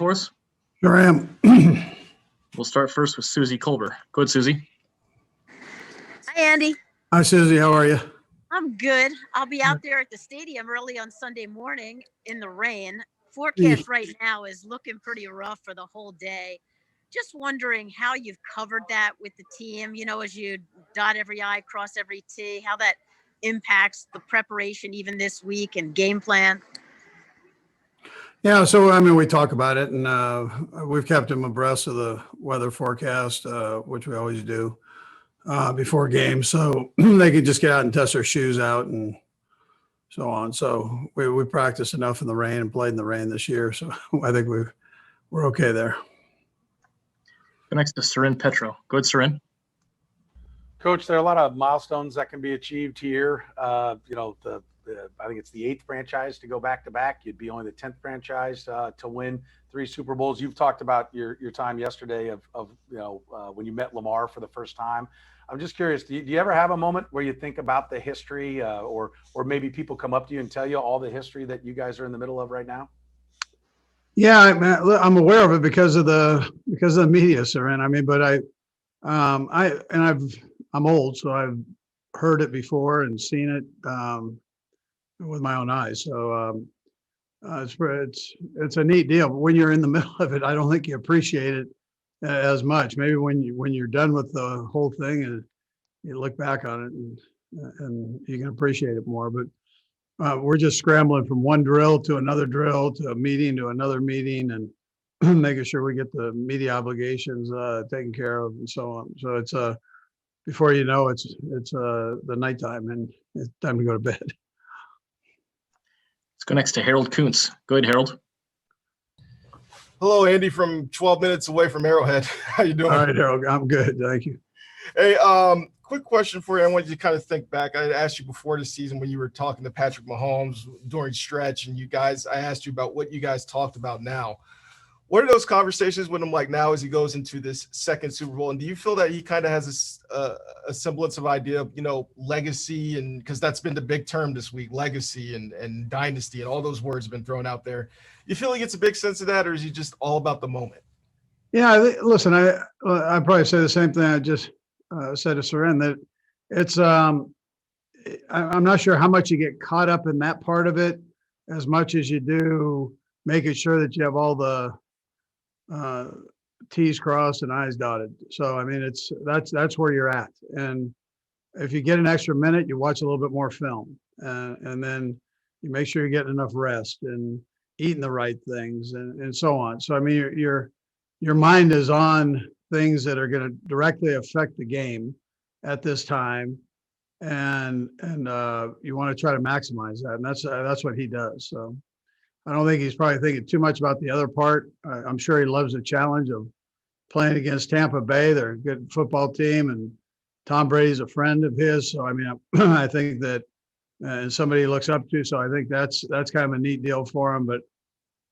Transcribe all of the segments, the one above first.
for us? Sure am. We'll start first with Susie Culber. Go ahead, Susie. Hi, Andy. Hi, Susie. How are you? I'm good. I'll be out there at the stadium early on Sunday morning in the rain. Forecast right now is looking pretty rough for the whole day. Just wondering how you've covered that with the team, as you dot every I, cross every T, how that impacts the preparation even this week and game plan. Yeah, so we talk about it, and we've kept them abreast of the weather forecast, which we always do before games, so they can just get out and test their shoes out and so on. So we practiced enough in the rain and played in the rain this year, so I think we're okay there. Go next to Sarin Petro. Go ahead, Sarin. Coach, there are a lot of milestones that can be achieved here. I think it's the 8th franchise to go back-to-back. You'd be only the 10th franchise to win 3 Super Bowls. You've talked about your time yesterday of when you met Lamar for the first time. I'm just curious, do you ever have a moment where you think about the history or maybe people come up to you and tell you all the history that you guys are in the middle of right now? Yeah, I'm aware of it because of the media, Sarin. But I'm old, so I've heard it before and seen it with my own eyes. So it's a neat deal. But when you're in the middle of it, I don't think you appreciate it as much. Maybe when you're done with the whole thing and you look back on it and you can appreciate it more. But we're just scrambling from one drill to another drill to a meeting to another meeting and making sure we get the media obligations taken care of and so on. So it's before you know it's the nighttime and it's time to go to bed. Let's go next to Harold Kuntz. Go ahead, Harold. Hello, Andy, from 12 minutes away from Arrowhead. How you doing? All right, Harold. I'm good. Thank you. Hey, quick question for you. I wanted you to kind of think back. I asked you before the season when you were talking to Patrick Mahomes during stretch, and I asked you about what you guys talked about now. What are those conversations with him like now as he goes into this second Super Bowl? And do you feel that he kind of has a semblance of idea of, legacy, and because that's been the big term this week, legacy and dynasty, and all those words have been thrown out there. You feel he gets a big sense of that, or is he just all about the moment? Yeah, listen, I probably say the same thing I just said to Sarin, that it's I'm not sure how much you get caught up in that part of it as much as you do making sure that you have all the T's crossed and I's dotted. So that's where you're at. And if you get an extra minute, you watch a little bit more film, and then you make sure you're getting enough rest and eating the right things and so on. So your mind is on things that are going to directly affect the game at this time, and you want to try to maximize that, and that's what he does. So I don't think he's probably thinking too much about the other part. I'm sure he loves the challenge of playing against Tampa Bay. They're a good football team, and Tom Brady's a friend of his. So I think that and somebody he looks up to. So I think that's kind of a neat deal for him. But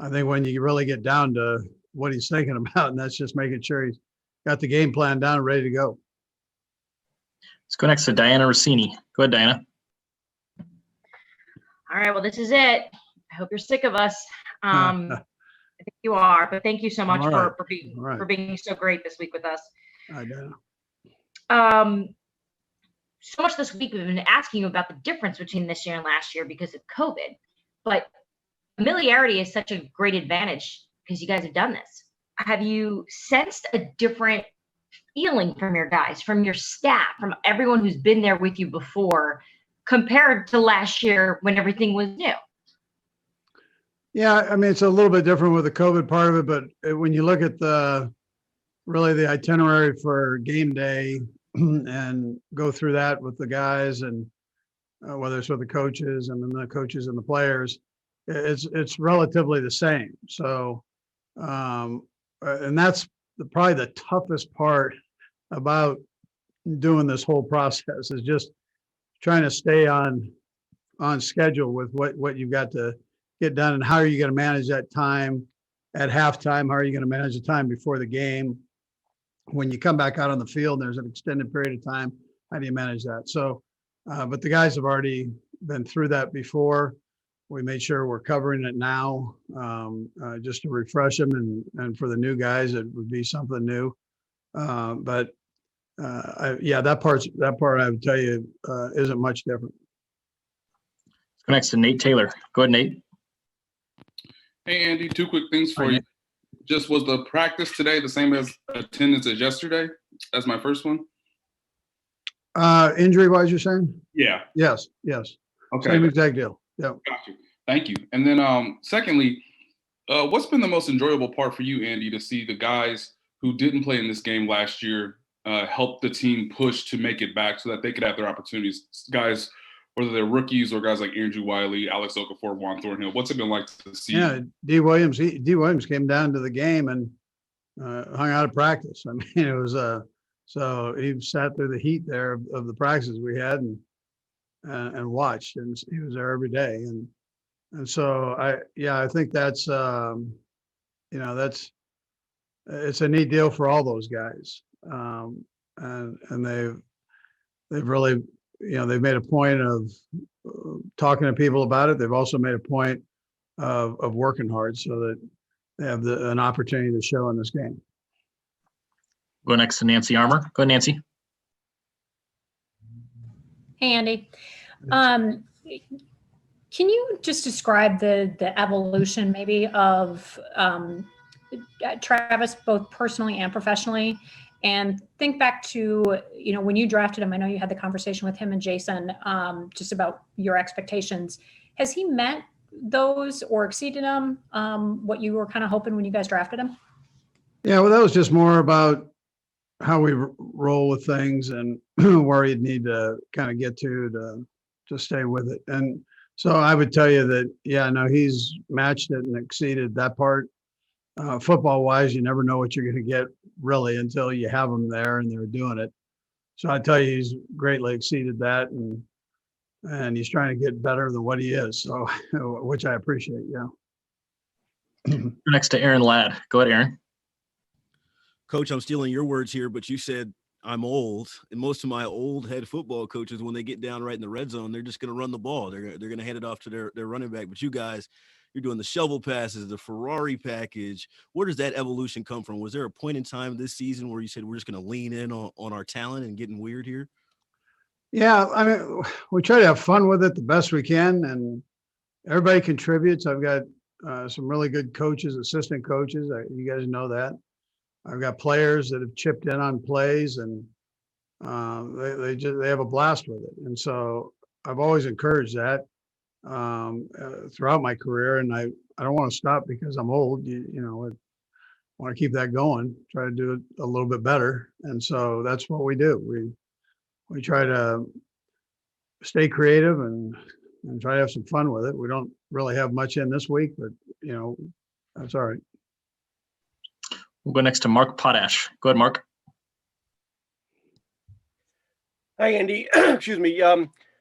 I think when you really get down to what he's thinking about, and that's just making sure he's got the game plan down and ready to go. Let's go next to Diana Rossini. Go ahead, Diana. All right, well, this is it. I hope you're sick of us. I think you are, but thank you so much for being so great this week with us. I know. So much this week we've been asking you about the difference between this year and last year because of COVID, but familiarity is such a great advantage because you guys have done this. Have you sensed a different feeling from your guys, from your staff, from everyone who's been there with you before compared to last year when everything was new? Yeah, it's a little bit different with the COVID part of it, but when you look at the itinerary for game day and go through that with the guys, and whether it's with the coaches and then the coaches and the players, it's relatively the same. So, and that's probably the toughest part about doing this whole process, is just trying to stay on schedule with what you've got to get done, and how are you going to manage that time at halftime? How are you going to manage the time before the game? When you come back out on the field, there's an extended period of time. How do you manage that? So, but the guys have already been through that before. we made sure we're covering it now, just to refresh them, and for the new guys, it would be something new. But yeah, that part I would tell you isn't much different. Let's go next to Nate Taylor. Go ahead, Nate. Hey, Andy, two quick things for Hi, you. Nate. Just was the practice today the same as attendance as yesterday? That's my first one. Injury wise, you're saying? Yeah. Yes. Okay. Same exact deal. Yeah. Got you. Thank you. And then secondly, what's been the most enjoyable part for you, Andy, to see the guys who didn't play in this game last year help the team push to make it back so that they could have their opportunities? Guys, whether they're rookies or guys like Andrew Wiley, Alex Okafor, Juan Thornhill, what's it been like to see? Yeah, D. Williams came down to the game and hung out of practice. I mean, it was so he sat through the heat there of the practices we had and watched, and he was there every day. And so I think that's it's a neat deal for all those guys. And they've really, they've made a point of talking to people about it. They've also made a point of working hard so that they have an opportunity to show in this game. Go next to Nancy Armour. Go ahead, Nancy. Hey, Andy. Can you just describe the evolution maybe of Travis, both personally and professionally? And think back to, when you drafted him, I know you had the conversation with him and Jason just about your expectations. Has he met those or exceeded them, what you were kind of hoping when you guys drafted him? Yeah, well, that was just more about how we roll with things and where you'd need to kind of get to stay with it. And so I would tell you that, yeah, no, he's matched it and exceeded that part. Football wise, you never know what you're going to get really until you have them there and they're doing it. So I tell you, he's greatly exceeded that, and he's trying to get better than what he is. So, which I appreciate. Yeah. Go next to Aaron Ladd. Go ahead, Aaron. Coach, I'm stealing your words here, but you said I'm old, and most of my old head football coaches, when they get down right in the red zone, they're just going to run the ball. They're going to hand it off to their running back. But you guys, you're doing the shovel passes, the Ferrari package. Where does that evolution come from? Was there a point in time this season where you said we're just going to lean in on our talent and getting weird here? Yeah, I mean, we try to have fun with it the best we can, and everybody contributes. I've got some really good coaches, assistant coaches. You guys know that. I've got players that have chipped in on plays, and they have a blast with it. And so I've always encouraged that throughout my career, and I don't want to stop because I'm old. I want to keep that going, try to do it a little bit better. And so that's what we do. We try to stay creative and try to have some fun with it. We don't really have much in this week, but that's all right. We'll go next to Mark Potash. Go ahead, Mark. Hi, Andy. Excuse me.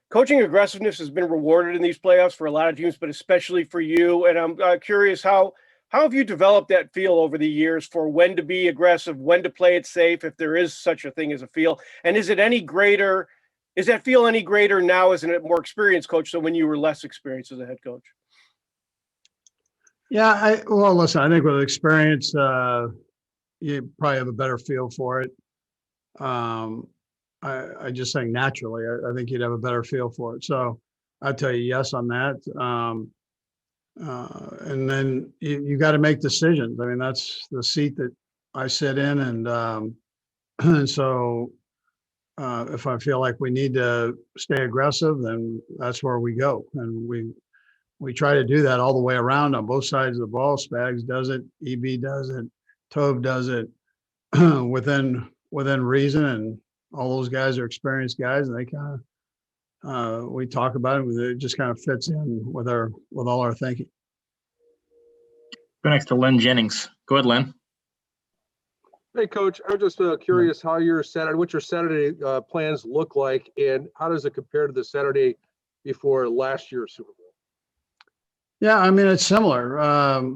Coaching aggressiveness has been rewarded in these playoffs for a lot of teams, but especially for you. And I'm curious, how have you developed that feel over the years for when to be aggressive, when to play it safe, if there is such a thing as a feel? And is it any greater? Is that feel any greater now as a more experienced coach than when you were less experienced as a head coach? Yeah, well, listen, I think with experience, you probably have a better feel for it. I just think naturally, I think you'd have a better feel for it. So I'd tell you yes on that. And then you got to make decisions. I mean, that's the seat that I sit in. And so if I feel like we need to stay aggressive, then that's where we go. And we try to do that all the way around on both sides of the ball. Spags does it, EB does it, Tove does it within reason, and all those guys are experienced guys, and they kind of we talk about it. It just kind of fits in with all our thinking. Go next to Len Jennings. Go ahead, Len. Hey, Coach, I'm just curious what your Saturday plans look like, and how does it compare to the Saturday before last year's Super Bowl? Yeah, I mean, it's similar.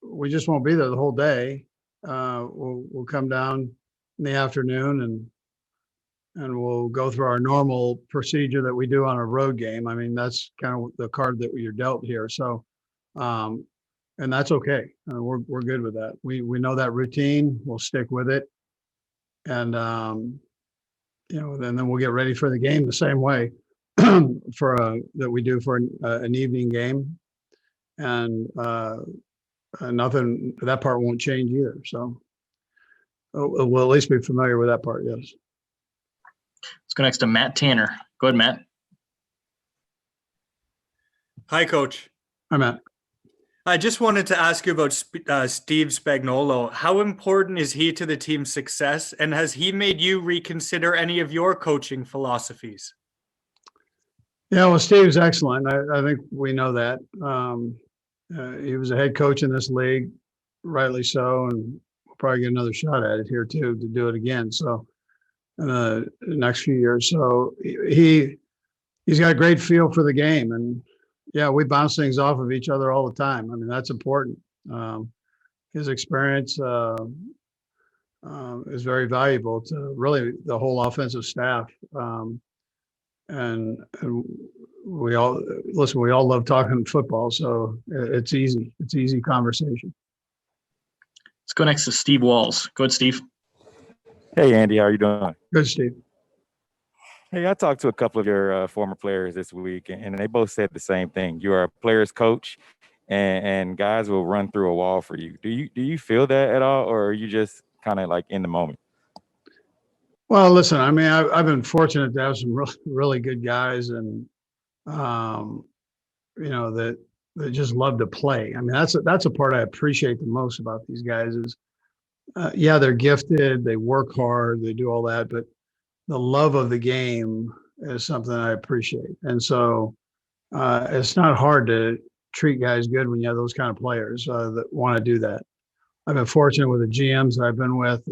We just won't be there the whole day. We'll come down in the afternoon and we'll go through our normal procedure that we do on a road game. I mean, that's kind of the card that you're dealt here. So, and that's okay. We're good with that. We know that routine. We'll stick with it, and then we'll get ready for the game the same way that we do for an evening game, and nothing, that part won't change either. So we'll at least be familiar with that part. Yes. Let's go next to Matt Tanner. Go ahead, Matt. Hi, Coach. Hi, Matt. I just wanted to ask you about Steve Spagnuolo. How important is he to the team's success, and has he made you reconsider any of your coaching philosophies? Yeah, well, Steve's excellent. I think we know that. He was a head coach in this league, rightly so, and we'll probably get another shot at it here too, to do it again. So in the next few years. So he's got a great feel for the game, and yeah, we bounce things off of each other all the time. I mean, that's important. His experience is very valuable to really the whole offensive staff. And we all love talking football, so it's easy. It's easy conversation. Let's go next to Steve Walls. Go ahead, Steve. Hey, Andy, how are you doing? Good, Steve. Hey, I talked to a couple of your former players this week, and they both said the same thing. You are a player's coach, and guys will run through a wall for you. Do you feel that at all, or are you just kind of like in the moment? Well, listen, I mean, I've been fortunate to have some really good guys, and that just love to play. I mean, that's a part I appreciate the most about these guys is, yeah, they're gifted, they work hard, they do all that, but the love of the game is something I appreciate. And so it's not hard to treat guys good when you have those kind of players that want to do that. I've been fortunate with the GMs that I've been with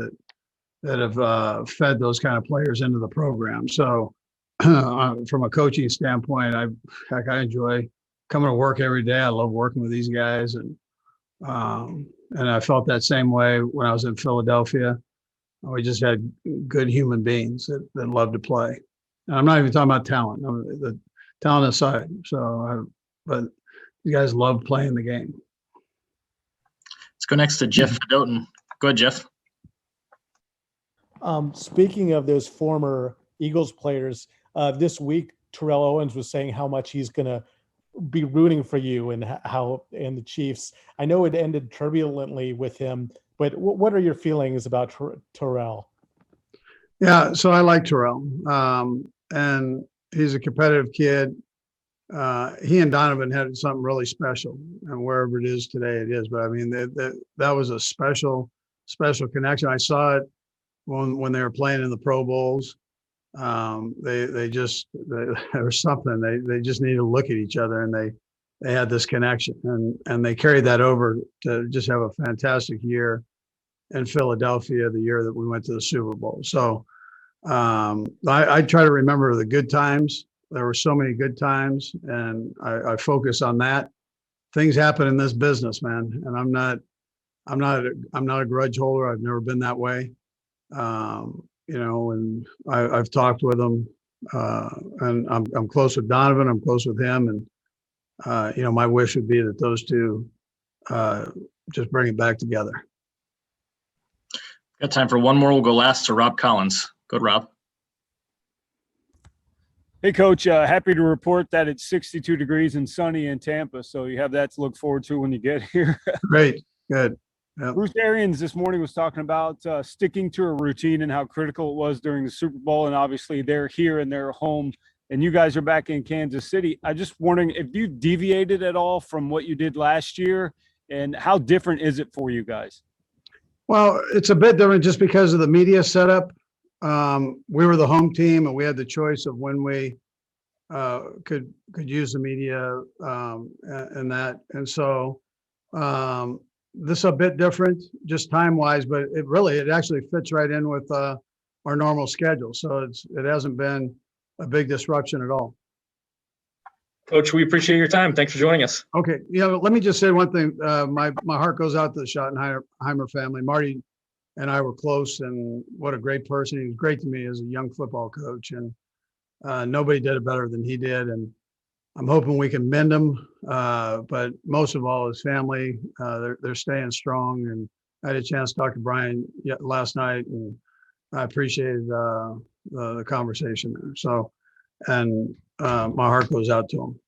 that have fed those kind of players into the program. So from a coaching standpoint, I enjoy coming to work every day. I love working with these guys, and I felt that same way when I was in Philadelphia. We just had good human beings that love to play. And I'm not even talking about talent. The talent aside. But you guys love playing the game. Let's go next to Jeff Fedotin. Go ahead, Jeff. Speaking of those former Eagles players, this week Terrell Owens was saying how much he's going to be rooting for you and the Chiefs. I know it ended turbulently with him, but what are your feelings about Terrell? Yeah, so I like Terrell, and he's a competitive kid. He and Donovan had something really special, and wherever it is today, it is. But I mean, that was a special connection. I saw it when they were playing in the Pro Bowls. There was something. They just needed to look at each other, and they had this connection, and they carried that over to just have a fantastic year in Philadelphia, the year that we went to the Super Bowl. So I try to remember the good times. There were so many good times, and I focus on that. Things happen in this business, man, and I'm not a grudge holder. I've never been that way. And I've talked with them, and I'm close with Donovan. I'm close with him, and my wish would be that those two just bring it back together. Got time for one more. We'll go last to Rob Collins. Go ahead, Rob. Hey, Coach. Happy to report that it's 62 degrees and sunny in Tampa, so you have that to look forward to when you get here. Great. Good. Yep. Bruce Arians this morning was talking about sticking to a routine and how critical it was during the Super Bowl, and obviously they're here and they're home, and you guys are back in Kansas City. I'm just wondering if you deviated at all from what you did last year, and how different is it for you guys? Well, it's a bit different just because of the media setup. We were the home team, and we had the choice of when we could use the media and that. And so this is a bit different, just time-wise, but it actually fits right in with our normal schedule. So it hasn't been a big disruption at all. Coach, we appreciate your time. Thanks for joining us. Okay. Let me just say one thing. My heart goes out to the Schottenheimer family. Marty and I were close, and what a great person. He was great to me as a young football coach, and nobody did it better than he did. And I'm hoping we can mend them, but most of all, his family, they're staying strong. And I had a chance to talk to Brian last night, and I appreciated the conversation there. So, and my heart goes out to him.